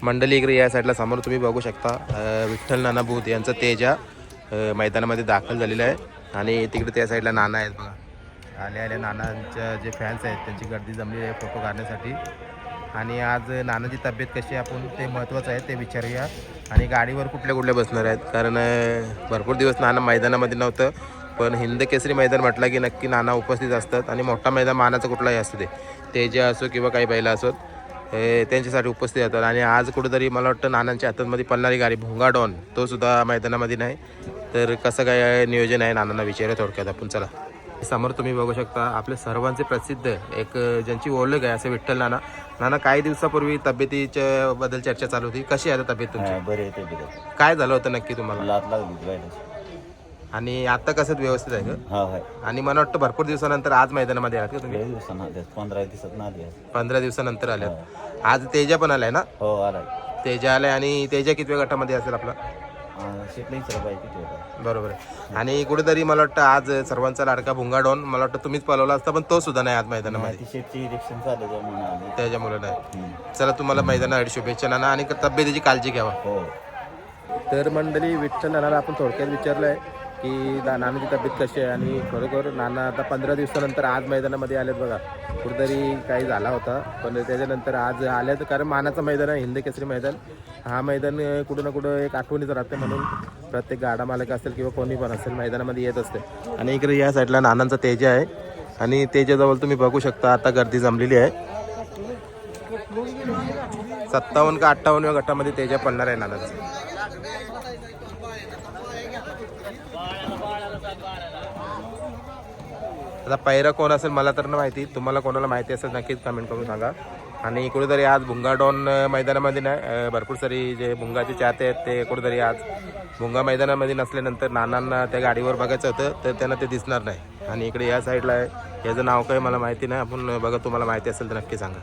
मंडळी इकडे या साईडला समोर तुम्ही बघू शकता विठ्ठल नाना बुध यांचं तेजा मैदानामध्ये दाखल झालेलं आहे. आणि तिकडे त्या साईडला नाना आहेत बघा. आल्या नानांच्या जे फॅन्स आहेत त्यांची गर्दी जमली आहे फोटो काढण्यासाठी. आणि आज नानाची तब्येत कशी आहे आपण ते महत्त्वाचं आहे ते विचारूया. आणि गाडीवर कुठले कुठले बसणार आहेत कारण भरपूर दिवस नाना मैदानामध्ये नव्हतं. पण हिंद केसरी मैदान म्हटलं की नक्की नाना उपस्थित असतात. आणि मोठा मैदान मानाचा कुठलाही असू दे तेजा असो किंवा काही बैला असोत त्यांच्यासाठी उपस्थित असतात. आणि आज कुठेतरी मला वाटतं नानांच्या हातांमध्ये पळणारी गाडी भुंगा डॉन तो सुद्धा मैदानामध्ये नाही. तर कसं काय नियोजन आहे नानांना विचारूया थोडक्यात आपण. चला समोर तुम्ही बघू शकता आपले सर्वांचे प्रसिद्ध एक ज्यांची ओळख आहे असे विठ्ठल नाना. नाना काही दिवसापूर्वी तब्येतीच्या बद्दल चर्चा चालू होती. कशी आहे तब्येत तुमची? बरे आहे तब्येत. काय झालं होतं नक्की तुम्हाला? लात लागली. आणि आता कसं व्यवस्थित आहे का? हा. आणि मला वाटतं भरपूर दिवसानंतर आज मैदानामध्ये आलात का तुम्ही? 15 दिवसात ना आली. 15 दिवसानंतर आल्यात. आज तेजा पण आलाय ना? हो आलाय. तेजा आलाय. आणि तेजा कितव्या गटामध्ये असेल आपला? बरोबर आहे. आणि कुठेतरी मला वाटतं आज सर्वांचा लाडका भुंगा डॉन मला वाटतं तुम्हीच पळवला असता पण तो सुद्धा नाही आज मैदानामध्ये. त्याच्यामुळे नाही. चला तुम्हाला मैदानासाठी शुभेच्छा नाना आणि तब्येतीची काळजी घ्यावा. तर मंडळी विठ्ठल नानाला आपण थोडक्यात विचारलं आहे की नानाची तब्येत कशी आहे. आणि खरोखर नाना आता 15 दिवसानंतर आज मैदानामध्ये आलेत बघा. कुठेतरी काही झाला होता पण त्याच्यानंतर आज आले तर कारण मानाचं मैदान आहे हिंद केसरी मैदान. हा मैदान कुठं ना कुठं एक आठवणीच राहते म्हणून प्रत्येक गाडा मालक असेल किंवा कोणी पण असेल मैदानामध्ये येत असते. आणि इकडे या साईडला नानांचा तेजा आहे. आणि तेजाजवळ तुम्ही बघू शकता आता गर्दी जमलेली आहे. 57 का 58व्या गटामध्ये तेजा पडणार आहे नानांचं. आता पैरा कोण असेल मला तर नाही माहिती. तुम्हाला कोणाला माहिती असेल नक्कीच कमेंट करून सांगा. आणि कुठेतरी आज भुंगा डॉन मैदानामध्ये नाही भरपूर सारी जे भुंगाचे चाहते आहेत ते कुठेतरी आज भुंगा मैदानामध्ये नसल्यानंतर नानांना त्या गाडीवर बघायचं होतं तर त्यांना ते दिसणार नाही. आणि इकडे या साईडला आहे याचं नाव काही मला माहिती नाही. आपण बघा तुम्हाला माहिती असेल तर नक्की सांगा.